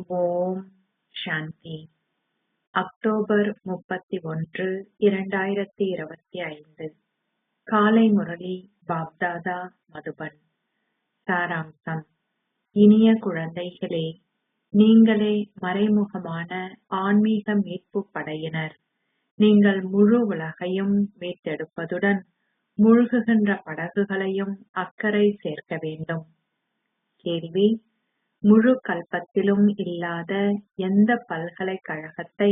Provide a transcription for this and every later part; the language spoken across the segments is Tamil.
ஓம் சாந்தி. அக்டோபர் 31, 2025. காலை முரளி பாப்தாதா மதுபன். சாராம்சம். இனிய குழந்தைகளே, நீங்களே மறைமுகமான ஆன்மீக மீட்பு படையினர். நீங்கள் முழு உலகையும் மீட்டெடுப்பதுடன் மூழ்குகின்ற படகுகளையும் அக்கறை சேர்க்க வேண்டும். கேள்வி: முழு கல்பத்திலும் இல்லாத எந்த பல்கலைக்கழகத்தை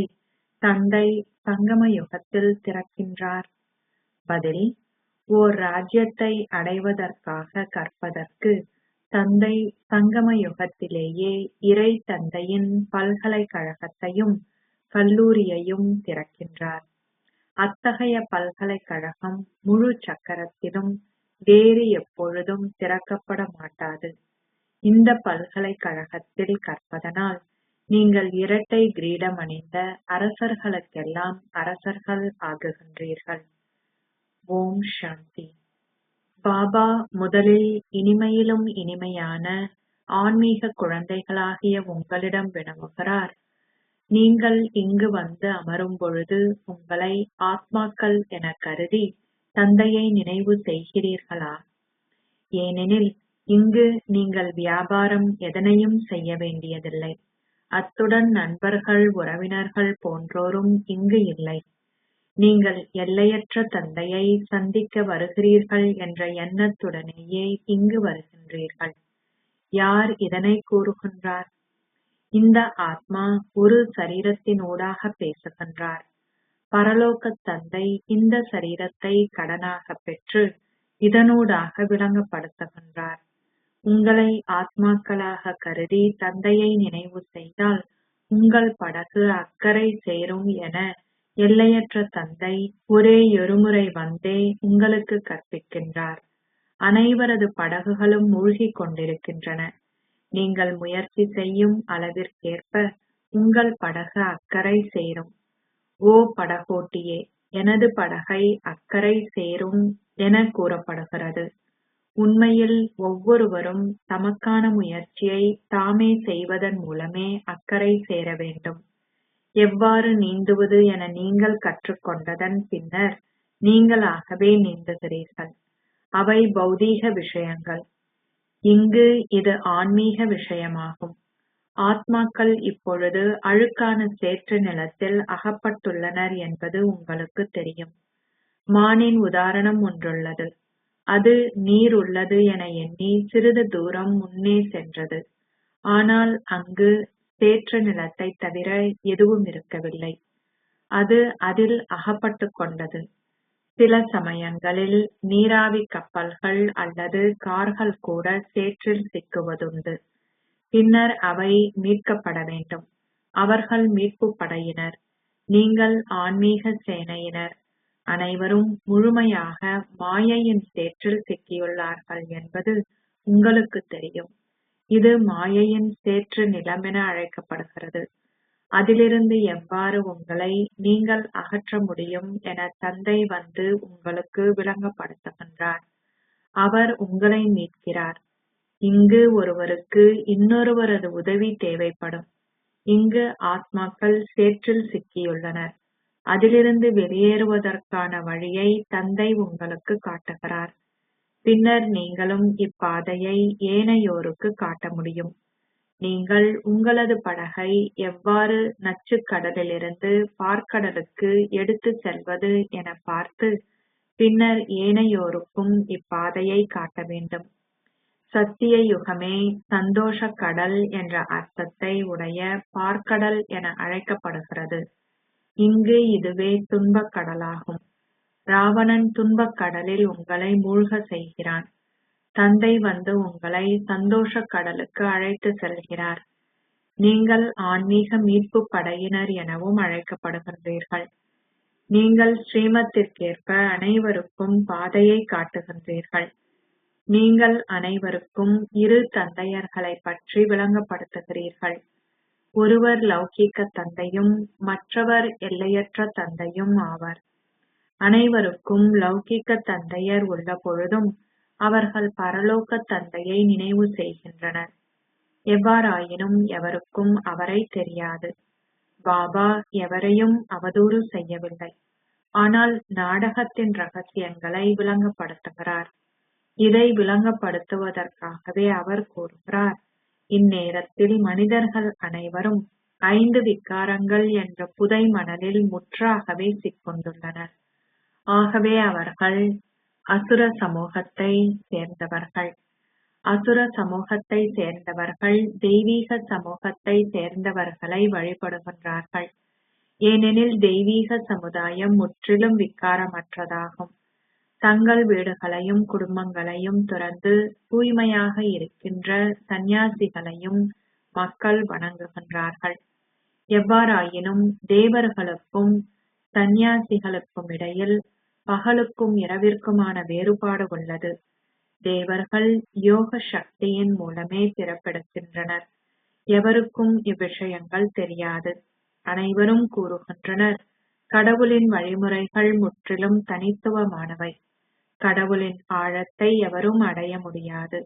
தந்தை சங்கம யுகத்தில் திறக்கின்றார்? பதில்: ஓர் ராஜ்யத்தை அடைவதற்காக கற்பதற்கு தந்தை சங்கம யுகத்திலேயே இறை தந்தையின் பல்கலைக்கழகத்தையும் கல்லூரியையும் திறக்கின்றார். அத்தகைய பல்கலைக்கழகம் முழு சக்கரத்திலும் வேறு எப்பொழுதும் திறக்கப்பட மாட்டாது. இந்த பல்கலைக்கழகத்தில் கற்பதனால் நீங்கள் இரட்டை கிரீடம் அணிந்த அரசர்களுக்கெல்லாம் அரசர்கள் ஆகுகின்றீர்கள். ஓம் சாந்தி. பாபா முதலில் இனிமையிலும் இனிமையான ஆன்மீக குழந்தைகளாகிய உங்களிடம் வினவுகிறார். நீங்கள் இங்கு வந்து அமரும் பொழுது உங்களை ஆத்மாக்கள் என கருதி தந்தையை நினைவு செய்கிறீர்களா? ஏனெனில் இங்கு நீங்கள் வியாபாரம் எதனையும் செய்ய வேண்டியதில்லை. அத்துடன் நண்பர்கள், உறவினர்கள் போன்றோரும் இங்கு இல்லை. நீங்கள் எல்லையற்ற தந்தையை சந்திக்க வருகிறீர்கள் என்ற எண்ணத்துடனேயே இங்கு வருகின்றீர்கள். யார் இதனை கூறுகின்றார்? இந்த ஆத்மா ஒரு சரீரத்தினூடாக பேசுகின்றார். பரலோக தந்தை இந்த சரீரத்தை கடனாக பெற்று இதனூடாக விளங்கப்படுத்துகின்றார். உங்களை ஆத்மாக்களாக கருதி தந்தையை நினைவு செய்தால் உங்கள் படகு அக்கறை சேரும் என எல்லையற்ற தந்தை ஒரேயொருமுறை வந்தே உங்களுக்கு கற்பிக்கின்றார். அனைவரது படகுகளும் மூழ்கிக் கொண்டிருக்கின்றன. நீங்கள் முயற்சி செய்யும் அளவிற்கேற்ப உங்கள் படகு அக்கறை சேரும். ஓ படகோட்டியே, எனது படகை அக்கறை சேரும் என கூறப்படுகிறது. உண்மையில் ஒவ்வொருவரும் தமக்கான முயற்சியை தாமே செய்வதன் மூலமே அக்கறை சேர வேண்டும். எவ்வாறு நீந்துவது என நீங்கள் கற்றுக்கொண்டதன் பின்னர் நீங்களாகவே நீந்துகிறீர்கள். அவை பௌதீக விஷயங்கள். இங்கு இது ஆன்மீக விஷயமாகும். ஆத்மாக்கள் இப்பொழுது அழுக்கான சேற்று நிலத்தில் அகப்பட்டுள்ளனர் என்பது உங்களுக்கு தெரியும். மானின் உதாரணம் ஒன்றுள்ளது. அது நீர் உள்ளது என எண்ணி சிறிது தூரம் முன்னே சென்றது. ஆனால் அங்கு சேற்று நிலத்தை தவிர எதுவும் இருக்கவில்லை. அது அதில் அகப்பட்டுக் கொண்டது. சில சமயங்களில் நீராவி கப்பல்கள் அல்லது கார்கள் கூட சேற்றில் சிக்குவதுண்டு. பின்னர் அவை மீட்கப்பட வேண்டும். அவர்கள் மீட்பு படையினர். நீங்கள் ஆன்மீக சேனையினர். அனைவரும் முழுமையாக மாயையின் சேற்றில் சிக்கியுள்ளார்கள் என்பது உங்களுக்கு தெரியும். இது மாயையின் சேற்று நிலம் என அழைக்கப்படுகிறது. அதிலிருந்து எவ்வாறு உங்களை நீங்கள் அகற்ற முடியும் என தந்தை வந்து உங்களுக்கு விளங்கப்படுத்துகின்றார். அவர் உங்களை மீட்கிறார். இங்கு ஒருவருக்கு இன்னொருவரது உதவி தேவைப்படும். இங்கு ஆத்மாக்கள் சேற்றில் சிக்கியுள்ளனர். அதிலிருந்து வெளியேறுவதற்கான வழியை தந்தை உங்களுக்கு காட்டுகிறார். பின்னர் நீங்களும் இப்பாதையை ஏனையோருக்கு காட்ட முடியும். நீங்கள் உங்களது படகை எவ்வாறு நச்சுக்கடலிலிருந்து பார்க்கடலுக்கு எடுத்து செல்வது என பார்த்து பின்னர் ஏனையோருக்கும் இப்பாதையை காட்ட வேண்டும். சத்திய யுகமே சந்தோஷ கடல் என்ற அர்த்தத்தை உடைய பார்க்கடல் என அழைக்கப்படுகிறது. இங்கு இதுவே துன்பக் கடலாகும். ராவணன் துன்பக் கடலில் உங்களை மூழ்க செய்கிறான். தந்தை வந்து உங்களை சந்தோஷ கடலுக்கு அழைத்து செல்கிறார். நீங்கள் ஆன்மீக மீட்பு படையினர் எனவும் அழைக்கப்படுகின்றீர்கள். நீங்கள் ஸ்ரீமத்திற்கேற்ப அனைவருக்கும் பாதையை காட்டுகின்றீர்கள். நீங்கள் அனைவருக்கும் இரு தந்தையர்களை பற்றி விளங்கப்படுத்துகிறீர்கள். ஒருவர் லௌகிக்க தந்தையும் மற்றவர் எல்லையற்ற தந்தையும் ஆவர். அனைவருக்கும் லௌகிக்க தந்தையர் உள்ள பொழுதும் அவர்கள் பரலோக தந்தையை நினைவு செய்கின்றனர். எவ்வாறாயினும் எவருக்கும் அவரை தெரியாது. பாபா எவரையும் அவதூறு செய்யவில்லை. ஆனால் நாடகத்தின் ரகசியங்களை விளங்கப்படுத்துகிறார். இதை விளங்கப்படுத்துவதற்காகவே அவர் கூறுகிறார், இந்நேரத்தில் மனிதர்கள் அனைவரும் 5 விகாரங்கள் என்ற புதை மணலில் முற்றாகவே சிக்கொண்டுள்ளனர். ஆகவே அவர்கள் அசுர சமூகத்தை சேர்ந்தவர்கள். அசுர சமூகத்தை சேர்ந்தவர்கள் தெய்வீக சமூகத்தை சேர்ந்தவர்களை வழிபடுகின்றார்கள். ஏனெனில் தெய்வீக சமுதாயம் முற்றிலும் விகாரமற்றதாகும். தங்கள் வீடுகளையும் குடும்பங்களையும் துறந்து தூய்மையாக இருக்கின்ற சந்நியாசிகளையும் மக்கள் வணங்குகின்றார்கள். எவ்வாறாயினும் தேவர்களுக்கும் சந்நியாசிகளுக்கும் இடையில் பகலுக்கும் இரவிற்குமான வேறுபாடு உள்ளது. தேவர்கள் யோக சக்தியின் மூலமே பிறப்பெடுக்கின்றனர். எவருக்கும் இவ்விஷயங்கள் தெரியாது. அனைவரும் கூறுகின்றனர், கடவுளின் வழிமுறைகள் முற்றிலும் தனித்துவமானவை. கடவுளின் ஆழத்தை எவரும் அடைய முடியாது.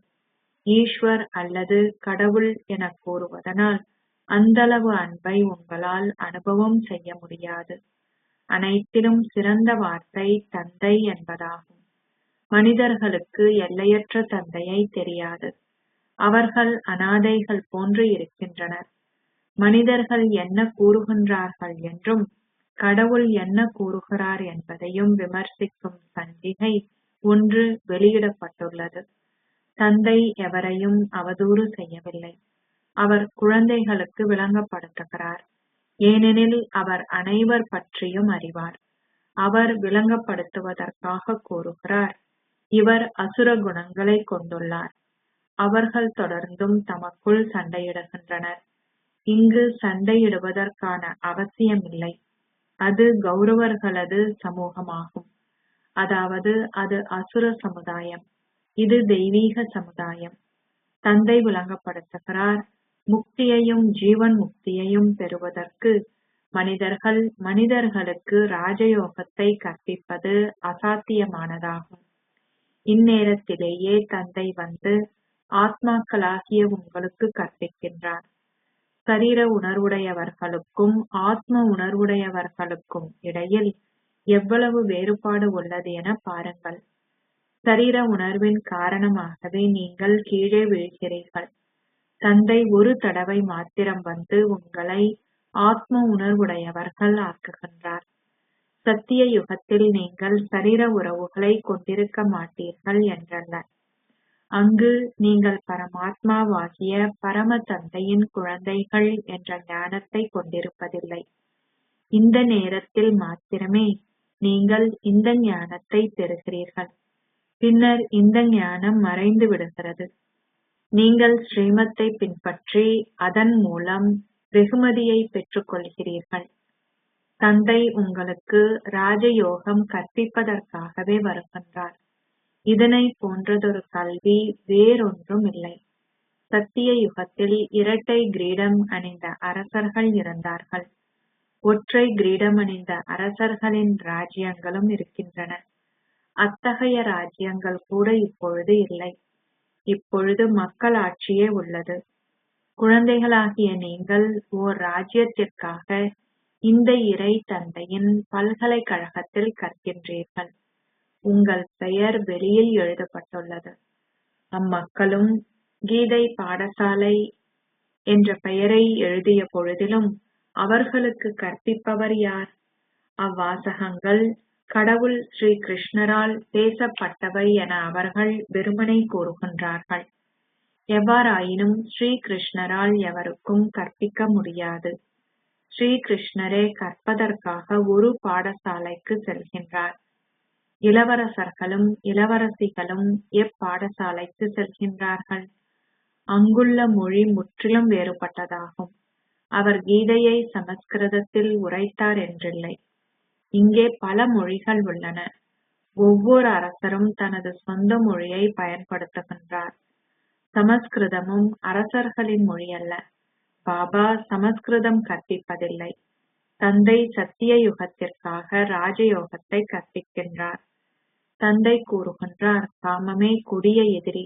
ஈஸ்வர் அல்லது கடவுள் என கூறுவதனால் அந்தளவு அன்பை உங்களால் அனுபவம் செய்ய முடியாது. அனைத்திலும் சிறந்த வார்த்தை தந்தை என்பதாகும். மனிதர்களுக்கு எல்லையற்ற தந்தையை தெரியாது. அவர்கள் அனாதைகள் போன்று இருக்கின்றனர். மனிதர்கள் என்ன கூறுகின்றார்கள் என்றும் கடவுள் என்ன கூறுகிறார் என்பதையும் விமர்சிக்கும் சஞ்சிகை ஒன்று வெளியிடப்பட்டுள்ளது. தந்தை எவரையும் அவதூறு செய்யவில்லை. அவர் குழந்தைகளுக்கு விளங்கப்படுத்துகிறார். ஏனெனில் அவர் அனைவர் பற்றியும் அறிவார். அவர் விளங்கப்படுத்துவதற்காக கூறுகிறார், இவர் அசுர குணங்களை கொண்டுள்ளார். அவர்கள் தொடர்ந்தும் தமக்குள் சண்டையிடுகின்றனர். இங்கு சண்டையிடுவதற்கான அவசியமில்லை. அது கௌரவர்களது சமூகமாகும். அதாவது அது அசுர சமுதாயம். இது தெய்வீக சமுதாயம். தந்தை விளங்கப்படுத்துகிறார், முக்தியையும் ஜீவன் முக்தியையும் பெறுவதற்கு மனிதர்களுக்கு ராஜயோகத்தை கற்பிப்பது அசாத்தியமானதாகும். இந்நேரத்திலேயே தந்தை வந்து ஆத்மாக்களாகிய உங்களுக்கு கற்பிக்கின்றார். சரீர உணர்வுடையவர்களுக்கும் ஆத்ம உணர்வுடையவர்களுக்கும் இடையில் எவ்வளவு வேறுபாடு உள்ளது என பாருங்கள். சரீர உணர்வின் காரணமாகவே நீங்கள் கீழே வீழ்கிறீர்கள். தந்தை ஒரு தடவை மாத்திரம் வந்து உங்களை ஆத்ம உணர்வுடையவர்கள் ஆக்குகின்றார். சத்திய யுகத்தில் நீங்கள் சரீர உறவுகளை கொண்டிருக்க மாட்டீர்கள் என்றல்ல. அங்கு நீங்கள் பரமாத்மாவாகிய பரம தந்தையின் குழந்தைகள் என்ற ஞானத்தை கொண்டிருப்பதில்லை. இந்த நேரத்தில் மாத்திரமே நீங்கள் இந்த ஞானத்தை பெறுகிறீர்கள். பின்னர் இந்த ஞானம் மறைந்து விடுகிறது. நீங்கள் ஸ்ரீமத்தை பின்பற்றி அதன் மூலம் வெகுமதியை பெற்றுக் கொள்கிறீர்கள். தந்தை உங்களுக்கு ராஜயோகம் கற்பிப்பதற்காகவே வருகின்றார். இதனை போன்றதொரு கல்வி வேறொன்றும் இல்லை. சத்திய யுகத்தில் இரட்டை கிரீடம் அணிந்த அரசர்கள் இருந்தார்கள். ஒற்றை கிரீடம் அணிந்த அரசர்களின் ராஜ்யங்களும் இருக்கின்றன. அத்தகைய ராஜ்யங்கள் கூட இப்பொழுது இல்லை. இப்பொழுது மக்களாட்சியே உள்ளது. குழந்தைகளாகிய நீங்கள் ஓர் ராஜ்யத்திற்காக இந்த இறை தந்தையின் பல்கலைக்கழகத்தில் கற்கின்றீர்கள். உங்கள் பெயர் வெளியில் எழுதப்பட்டுள்ளது. அம்மக்களும் கீதை பாடசாலை என்ற பெயரை எழுதிய பொழுதிலும் அவர்களுக்கு கற்பிப்பவர் யார்? அவ்வாசகங்கள் கடவுள் ஸ்ரீ கிருஷ்ணரால் பேசப்பட்டவை என அவர்கள் வெறுமனே கூறுகின்றார்கள். எவ்வாறாயினும் ஸ்ரீ கிருஷ்ணரால் எவருக்கும் கற்பிக்க முடியாது. ஸ்ரீ கிருஷ்ணரே கற்பதற்காக ஒரு பாடசாலைக்கு செல்கின்றார். இளவரசர்களும் இளவரசிகளும் எப்பாடசாலைக்கு செல்கின்றார்கள்? அங்குள்ள மொழி முற்றிலும் வேறுபட்டதாகும். அவர் கீதையை சமஸ்கிருதத்தில் உரைத்தார் என்றில்லை. இங்கே பல மொழிகள் உள்ளன. ஒவ்வொரு அரசரும் தனது சொந்த மொழியை பயன்படுத்துகின்றார். சமஸ்கிருதமும் அரசர்களின் மொழி அல்ல. பாபா சமஸ்கிருதம் கற்பிப்பதில்லை. தந்தை சத்திய யுகத்திற்காக ராஜயோகத்தை கற்பிக்கின்றார். தந்தை கூறுகின்றார், காமமே கொடிய எதிரி.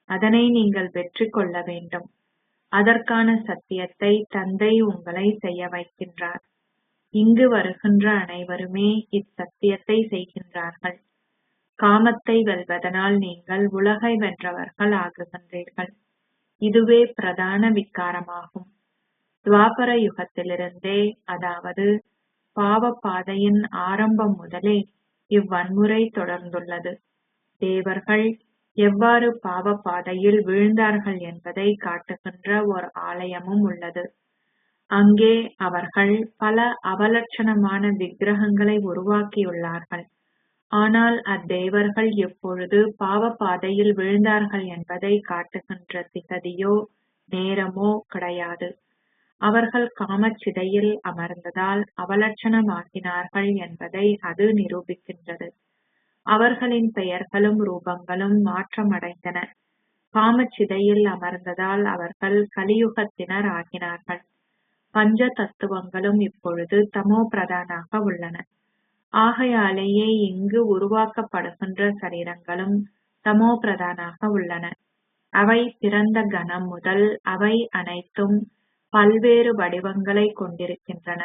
அதனை நீங்கள் வெற்றி கொள்ள வேண்டும். அதற்கான சத்தியத்தை தந்தை உங்களை செய்ய வைக்கின்றார். இங்கு வருகின்ற அனைவருமே இச்சத்தியத்தை செய்கின்றார்கள். காமத்தை வெல்வதனால் நீங்கள் உலகை வென்றவர்கள் ஆகுகின்றீர்கள். இதுவே பிரதான விகாரமாகும். துவாபர யுகத்திலிருந்தே, அதாவது பாவ பாதையின் ஆரம்பம் முதலே இவ்வன்முறை தொடர்ந்துள்ளது. தேவர்கள் எவ்வாறு பாவ பாதையில் வீழ்ந்தார்கள் என்பதை காட்டுகின்ற ஒரு ஆலயமும் உள்ளது. அங்கே அவர்கள் பல அவலட்சணமான விக்கிரகங்களை உருவாக்கியுள்ளார்கள். ஆனால் அத்தேவர்கள் எப்பொழுது பாவ பாதையில் வீழ்ந்தார்கள் என்பதை காட்டுகின்ற திகதியோ நேரமோ கிடையாது. அவர்கள் காமச்சிதையில் அமர்ந்ததால் அவலட்சணமாகினார்கள் என்பதை அது நிரூபிக்கின்றது. அவர்களின் பெயர்களும் ரூபங்களும் மாற்றமடைந்தன. காமச்சிதையில் அமர்ந்ததால் அவர்கள் கலியுகத்தினர் ஆகினார்கள். பஞ்ச தத்துவங்களும் இப்பொழுது தமோ பிரதானாக உள்ளன. ஆகையாலேயே இங்கு உருவாக்கப்படுகின்ற சரீரங்களும் தமோ பிரதானாக உள்ளன. அவை பிறந்த கணம் முதல் அவை அனைத்தும் பல்வேறு வடிவங்களை கொண்டிருக்கின்றன.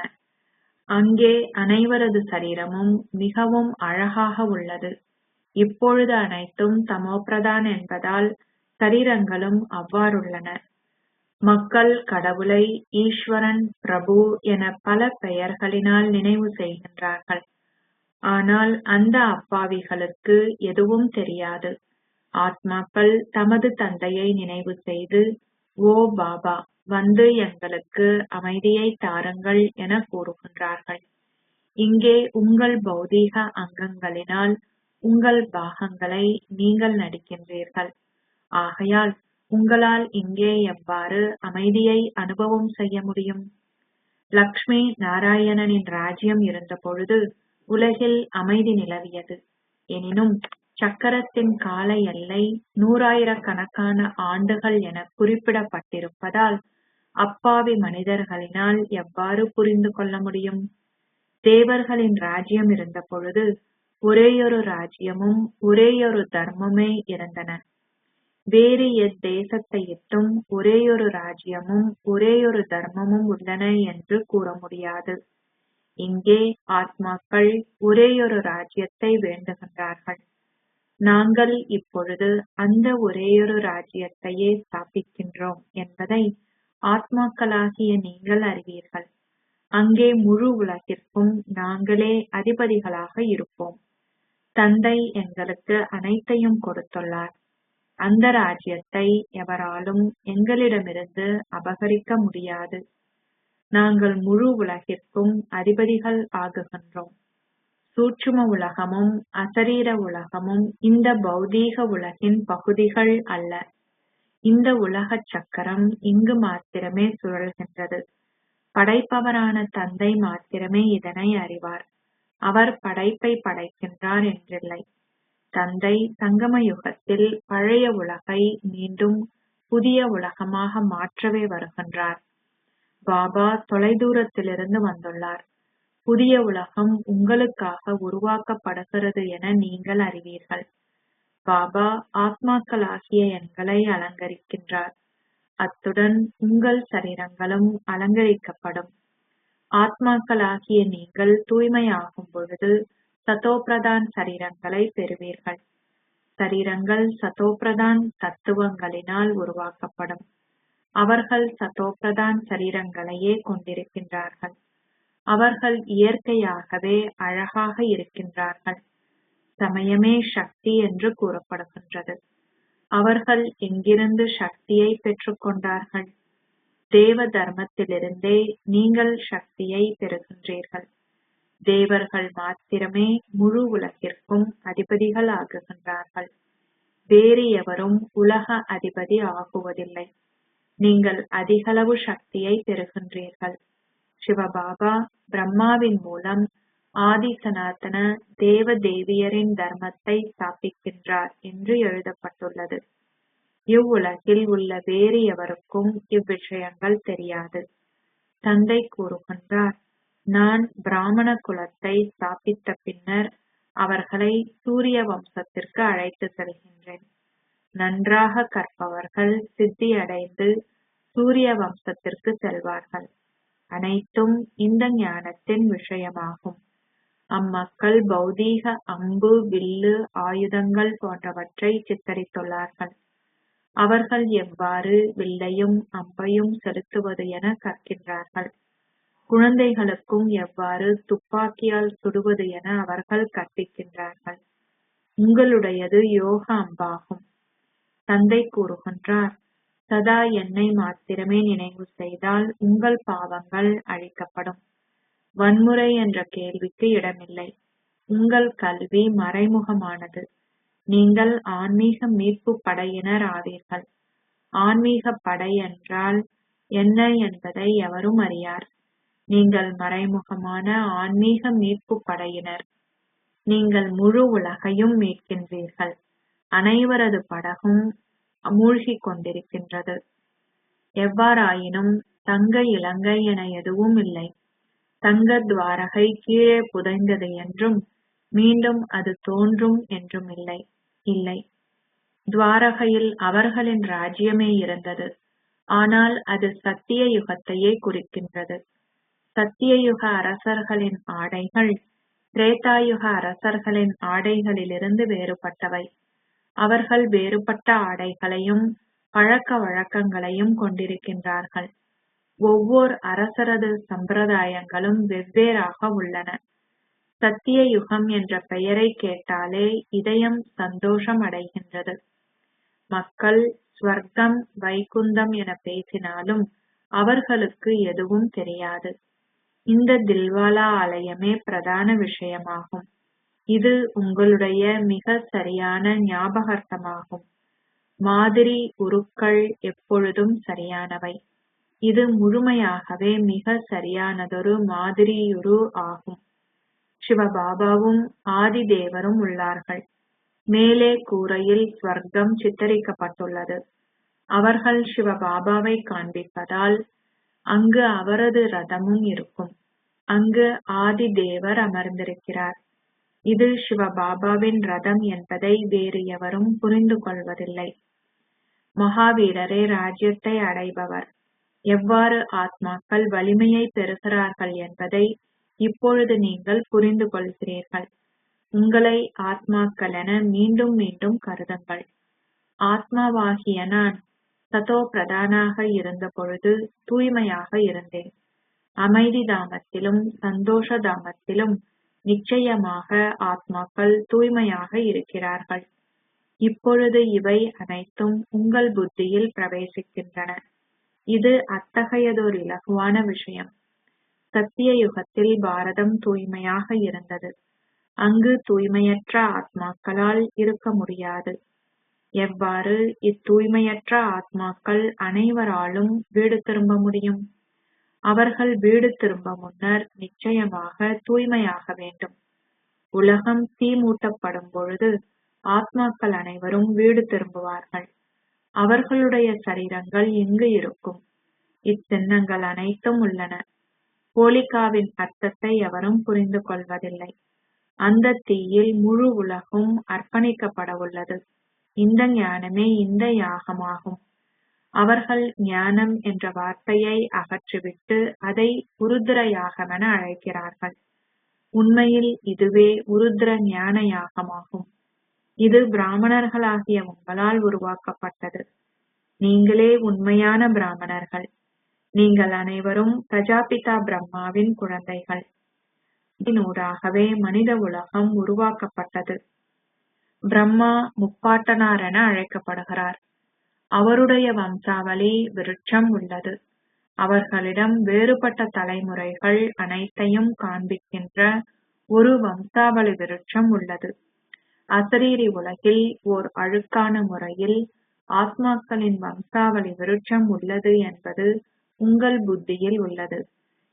அங்கே அனைவரது சரீரமும் மிகவும் அழகாக உள்ளது. இப்பொழுது அனைத்தும் தமோபிரதான் என்பதால் சரீரங்களும் அவ்வாறுள்ளன. மக்கள் கடவுளை ஈஸ்வரன், பிரபு என பல பெயர்களினால் நினைவு செய்கின்றார்கள். ஆனால் அந்த அப்பாவிகளுக்கு எதுவும் தெரியாது. ஆத்மாக்கள் தமது தந்தையை நினைவு செய்து, ஓ பாபா, வந்து எங்களுக்கு அமைதியை தாருங்கள் என கூறுகின்றார்கள். இங்கே உங்கள் பௌதீக அங்கங்களினால் உங்கள் பாகங்களை நீங்கள் நடிக்கின்றீர்கள். ஆகையால் உங்களால் இங்கே எவ்வாறு அமைதியை அனுபவம் செய்ய முடியும்? லக்ஷ்மி நாராயணனின் ராஜ்யம் இருந்த பொழுது உலகில் அமைதி நிலவியது. எனினும் சக்கரத்தின் கால எல்லை 100,000கணக்கான ஆண்டுகள் என குறிப்பிடப்பட்டிருப்பதால் அப்பாவி மனிதர்களினால் எவ்வாறு புரிந்து கொள்ள முடியும்? தேவர்களின் ராஜ்யம் இருந்த பொழுது ஒரேயொரு ராஜ்யமும் ஒரேயொரு தர்மமே இருந்தன. வேறு எத்தேசத்தையிட்டும் ஒரேயொரு ராஜ்யமும் ஒரேயொரு தர்மமும் உள்ளன என்று கூற முடியாது. இங்கே ஆத்மாக்கள் ஒரேயொரு ராஜ்யத்தை வேண்டுகின்றார்கள். நாங்கள் இப்பொழுது அந்த ஒரேயொரு ராஜ்யத்தையே ஸ்தாபிக்கின்றோம் என்பதை ஆத்மாக்களாகிய நீங்கள் அறிவீர்கள். அங்கே முழு உலகிற்கும் நாங்களே அதிபதிகளாக இருப்போம். தந்தை எங்களுக்கு அனைத்தையும் கொடுத்துள்ளார். அந்த ராஜ்யத்தை எவராலும் எங்களிடமிருந்து அபகரிக்க முடியாது. நாங்கள் முழு உலகிற்கும் அதிபதிகள் ஆகுகின்றோம். சூட்சும உலகமும் அசரீர உலகமும் இந்த பௌதீக உலகின் பகுதிகள் அல்ல. இந்த உலக சக்கரம் இங்கு மாத்திரமே சுழல்கின்றது. படைப்பவரான தந்தை மாத்திரமே இதனை அறிவார். அவர் படைப்பை படைக்கின்றார் என்றில்லை. தந்தை சங்கம யுகத்தில் பழைய உலகை மீண்டும் புதிய உலகமாக மாற்றவே வருகின்றார். பாபா தொலைதூரத்திலிருந்து வந்துள்ளார். புதிய உலகம் உங்களுக்காக உருவாக்கப்படுகிறது என நீங்கள் அறிவீர்கள். பாபா ஆத்மாக்களாகிய எங்களை அலங்கரிக்கின்றார். அத்துடன் உங்கள் சரீரங்களும் அலங்கரிக்கப்படும். ஆத்மாக்களாகிய நீங்கள் தூய்மையாகும் பொழுது சதோபிரதான் சரீரங்களை பெறுவீர்கள். சரீரங்கள் சதோபிரதான் தத்துவங்களினால் உருவாக்கப்படும். அவர்கள் சதோபிரதான் சரீரங்களையே கொண்டிருக்கின்றார்கள். அவர்கள் இயற்கையாகவே அழகாக இருக்கின்றார்கள். சமயமே சக்தி என்று கூறப்படுகின்றது. அவர்கள் எங்கிருந்து சக்தியை பெற்றுக் கொண்டார்கள்? தேவ தர்மத்திலிருந்தே நீங்கள் சக்தியை பெறுகின்றீர்கள். தேவர்கள் மாத்திரமே முழு உலகிற்கும் அதிபதிகள் ஆகுகின்றார்கள். வேறு எவரும் உலக அதிபதி ஆகுவதில்லை. நீங்கள் அதிகளவு சக்தியை பெறுகின்றீர்கள். சிவபாபா பிரம்மாவின் மூலம் ஆதி சனாதன தேவ தேவியரின் தர்மத்தை ஸ்தாபிக்கின்றார் என்று எழுதப்பட்டுள்ளது. இவ்வுலகில் உள்ள வேறு எவருக்கும் இவ்விஷயங்கள் தெரியாது. தந்தை கூறுகின்றார், நான் பிராமண குலத்தை ஸ்தாபித்த பின்னர் அவர்களை சூரிய வம்சத்திற்கு அழைத்து செல்கின்றேன். நன்றாக கற்பவர்கள் சித்தியடைந்து சூரிய வம்சத்திற்கு செல்வார்கள். அனைத்தும் இந்த ஞானத்தின் விஷயமாகும். அம்மக்கள் பௌதீக அம்பு, வில்லு, ஆயுதங்கள் போன்றவற்றை சித்தரித்துள்ளார்கள். அவர்கள் எவ்வாறு வில்லையும் அம்பையும் செலுத்துவது என கற்கின்றார்கள். குழந்தைகளுக்கும் எவ்வாறு துப்பாக்கியால் சுடுவது என அவர்கள் கற்பிக்கின்றார்கள். உங்களுடையது யோக அம்பாகும். தந்தை கூறுகின்றார், சதா என்னை மாத்திரமே நினைவு செய்தால் உங்கள் பாவங்கள் அழிக்கப்படும். வன்முறை என்ற கேள்விக்கு இடமில்லை. உங்கள் கல்வி மறைமுகமானது. நீங்கள் ஆன்மீக மீட்பு படையினர் ஆவீர்கள். ஆன்மீக படை என்றால் என்ன என்பதை எவரும் அறியார். நீங்கள் மறைமுகமான ஆன்மீக மீட்பு படையினர். நீங்கள் முழு உலகையும் மீட்கின்றீர்கள். அனைவரது படகும் மூழ்கிக் கொண்டிருக்கின்றது. எவ்வாறாயினும் தங்க இலங்கை என எதுவும் இல்லை. தங்க துவாரகை கீழே புதைந்தது என்றும் மீண்டும் அது தோன்றும் என்றும் இல்லை. இல்லை, துவாரகையில் அவர்களின் ராஜ்யமே இருந்தது. ஆனால் அது சத்திய யுகத்தையே குறிக்கின்றது. சத்தியயுக அரசர்களின் ஆடைகள் திரேதாயுக அரசர்களின் ஆடைகளிலிருந்து வேறுபட்டவை. அவர்கள் வேறுபட்ட ஆடைகளையும் பழக்க வழக்கங்களையும் கொண்டிருக்கின்றார்கள். ஒவ்வொரு அரசரது சம்பிரதாயங்களும் வெவ்வேறாக உள்ளன. சத்திய யுகம் என்ற பெயரை கேட்டாலே இதயம் சந்தோஷம் அடைகின்றது. மக்கள் ஸ்வர்க்கம், வைகுந்தம் என பேசினாலும் அவர்களுக்கு எதுவும் தெரியாது. இந்த தில்வாலா ஆலயமே பிரதான விஷயமாகும். இது உங்களுடைய மிக சரியான ஞாபகார்த்தமாகும். மாதிரி உருக்கள் எப்பொழுதும் சரியானவை. இது முழுமையாகவே மிக சரியானதொரு மாதிரியுரு ஆகும். சிவபாபாவும் ஆதி தேவரும் உள்ளார்கள். மேலே கூரையில் ஸ்வர்க்கம் சித்தரிக்கப்பட்டுள்ளது. அவர்கள் சிவபாபாவை காண்பிப்பதால் அங்கு அவரது ரதமும் இருக்கும். அங்கு ஆதி தேவர் அமர்ந்திருக்கிறார். இது சிவபாபாவின் ரதம் என்பதை வேறு எவரும் புரிந்து கொள்வதில்லை. மகாவீரரே ராஜ்யத்தை அடைபவர். எவ்வாறு ஆத்மாக்கள் வலிமையை பெறுகிறார்கள் என்பதை இப்பொழுது நீங்கள் புரிந்து கொள்கிறீர்கள். உங்களை ஆத்மாக்கள் என மீண்டும் மீண்டும் கருதுங்கள். ஆத்மாவாகிய நான் சதோ பிரதானாக இருந்த பொழுது தூய்மையாக இருந்தேன். அமைதி தாமத்திலும் சந்தோஷ தாமத்திலும் நிச்சயமாக ஆத்மாக்கள் தூய்மையாக இருக்கிறார்கள். இப்பொழுது இவை அனைத்தும் உங்கள் புத்தியில் பிரவேசிக்கின்றன. இது அத்தகையதொரு இலகுவான விஷயம். சத்திய யுகத்தில் பாரதம் தூய்மையாக இருந்தது. அங்கு தூய்மையற்ற ஆத்மாக்களால் இருக்க முடியாது. எவ்வாறு இத்தூய்மையற்ற ஆத்மாக்கள் அனைவராலும் வீடு திரும்ப முடியும்? அவர்கள் வீடு திரும்ப முன்னர் நிச்சயமாக தூய்மையாக வேண்டும். உலகம் தீ மூட்டப்படும் பொழுது ஆத்மாக்கள் அனைவரும் வீடு திரும்புவார்கள். அவர்களுடைய சரீரங்கள் இங்கு இருக்கும். இச்சின்னங்கள் அனைத்தும் உள்ளன. போலிகாவின் அர்த்தத்தை எவரும் புரிந்து கொள்வதில்லை. அந்த தீயில் முழு உலகும் அர்ப்பணிக்கப்பட உள்ளது. இந்த ஞானமே இந்த யாகமாகும். அவர்கள் ஞானம் என்ற வார்த்தையை அகற்றிவிட்டு அதை உருத்திர யாகமென அழைக்கிறார்கள். உண்மையில் இதுவே உருத்திர ஞான யாகமாகும். இது பிராமணர்களாகிய உங்களால் உருவாக்கப்பட்டது. நீங்களே உண்மையான பிராமணர்கள். நீங்கள் அனைவரும் பிரஜாபிதா பிரம்மாவின் குழந்தைகள். இதனூடாகவே மனித உலகம் உருவாக்கப்பட்டது. பிரம்மா முப்பாட்டனார் என அழைக்கப்படுகிறார். அவருடைய வம்சாவளி விருட்சம் உள்ளது. அவர்களிடம் வேறுபட்ட தலைமுறைகள் அனைத்தையும் காண்பிக்கின்ற ஒரு வம்சாவளி விருட்சம் உள்ளது. அசரீரி உலகில் ஓர் அழுக்கான முறையில் ஆத்மாக்களின் வம்சாவளி விருட்சம் உள்ளது என்பது உங்கள் புத்தியில் உள்ளது.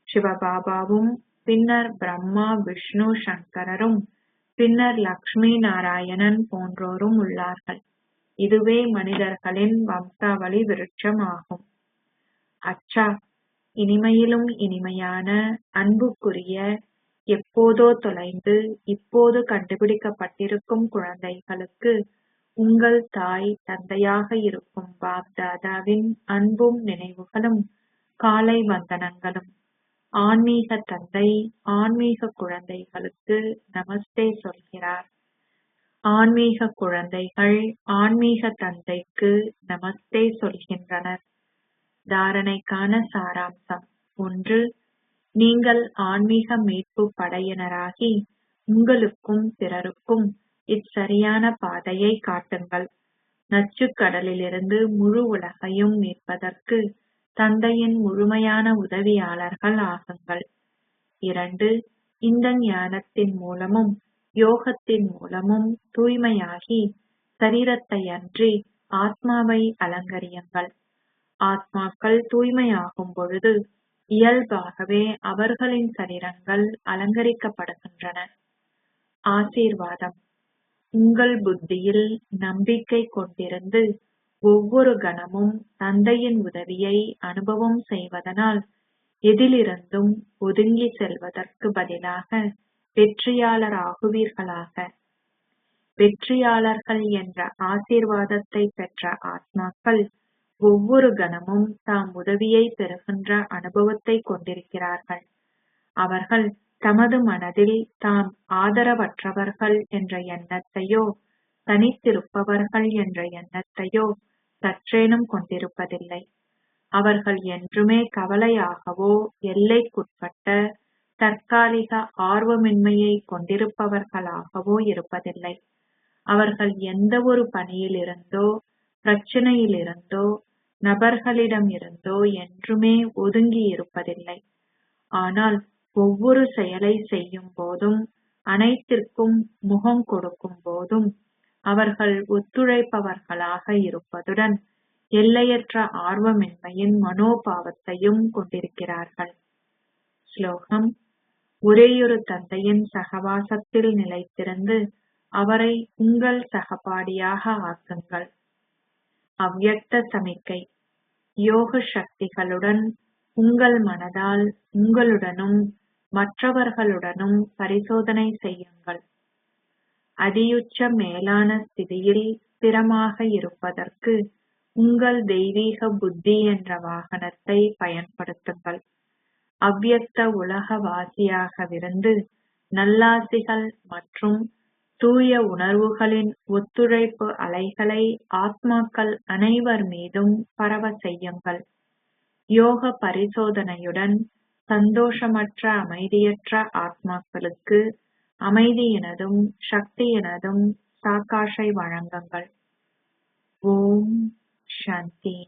சிவபாபாவும் பின்னர் பிரம்மா, விஷ்ணு, சங்கரரும் பின்னர் லக்ஷ்மி நாராயணன் போன்றோரும் உள்ளார்கள். இதுவே மனிதர்களின் வம்சாவளி விருட்சம் ஆகும். அச்சா, இனிமையிலும் இனிமையான அன்புக்குரிய, எப்போதோ தொலைந்து இப்போது கண்டுபிடிக்கப்பட்டிருக்கும் குழந்தைகளுக்கு உங்கள் தாய் தந்தையாக இருக்கும் பாப்தாதாவின் அன்பும் நினைவுகளும் காலை வந்தனங்களும். ஆன்மீக தந்தை ஆன்மீக குழந்தைகளுக்கு நமஸ்தே சொல்கிறார். ஆன்மீக குழந்தைகள் ஆன்மீக தந்தைக்கு நமஸ்தே சொல்கின்றனர். தாரணைக்கான சாராம்சம். 1. நீங்கள் ஆன்மீக மீட்பு படையினராகி உங்களுக்கும் பிறருக்கும் இச்சரியான பாதையை காட்டுங்கள். நச்சுக்கடலிலிருந்து முழு உலகையும் மீட்பதற்கு தந்தையின் முழுமையான உதவியாளர்கள் ஆகுங்கள். 2. இந்த ஞானத்தின் மூலமும் யோகத்தின் மூலமும் தூய்மையாகி சரீரத்தை அன்றி ஆத்மாவை அலங்கரியுங்கள். ஆத்மாக்கள் தூய்மையாகும் பொழுது இயல்பாகவே அவர்களின் சரீரங்கள் அலங்கரிக்கப்படுகின்றன. ஆசீர்வாதம். உங்கள் புத்தியில் நம்பிக்கை கொண்டிருந்து ஒவ்வொரு கணமும் தந்தையின் உதவியை அனுபவம் செய்வதனால் எதிலிருந்தும் ஒதுங்கி செல்வதற்கு பதிலாக வெற்றியாளராகுவீர்களாக. வெற்றியாளர்கள் என்ற ஆசீர்வாதத்தை பெற்ற ஆத்மாக்கள் ஒவ்வொரு கணமும் தாம் உதவியை பெறுகின்ற அனுபவத்தை கொண்டிருக்கிறார்கள். அவர்கள் தமது மனதில் தாம் ஆதரவற்றவர்கள் என்ற எண்ணத்தையோ தனித்திருப்பவர்கள் என்ற எண்ணத்தையோ சற்றேனும் கொண்டிருப்பதில்லை. அவர்கள் என்றுமே கவலையாகவோ எல்லைக்குட்பட்ட தற்காலிக ஆர்வமின்மையை கொண்டிருப்பவர்களாகவோ இருப்பதில்லை. அவர்கள் எந்த ஒரு பணியிலிருந்தோ பிரச்சனையிலிருந்தோ நபர்களிடமிருந்தோ என்றுமே ஒதுங்கி இருப்பதில்லை. ஆனால் ஒவ்வொரு செயலை செய்யும் போதும் அனைத்திற்கும் முகம் கொடுக்கும் போதும் அவர்கள் ஒத்துழைப்பவர்களாக இருப்பதுடன் எல்லையற்ற ஆர்வமின்மையின் மனோபாவத்தையும் கொண்டிருக்கிறார்கள். ஸ்லோகம். ஒரேயொரு தந்தையின் சகவாசத்தில் நிலைத்திருந்து அவரை உங்கள் சகபாடியாக ஆக்குங்கள். அவ்யக்த சமிக்கை. யோக சக்திகளுடன் உங்கள் மனதால் உங்களுடனும் மற்றவர்களுடனும் பரிசோதனை செய்யுங்கள். அதியுச்ச மேலான ஸ்திதியில் ஸ்திரமாக இருப்பதற்கு உங்கள் தெய்வீக புத்தி என்ற வாகனத்தை பயன்படுத்துங்கள். அவ்யக்த உலகவாசியாகவிருந்து நல்லாசிகள் மற்றும் தூய உணர்வுகளின் ஒத்துழைப்பு அலைகளை ஆத்மாக்கள் அனைவர் மீதும் பரவ செய்யுங்கள். யோக பரிசோதனையுடன் சந்தோஷமற்ற அமைதியற்ற ஆத்மாக்களுக்கு அமைதியினதும் சக்தியினதும் சாக்காஷை வழங்குங்கள். ஓம் சாந்தி.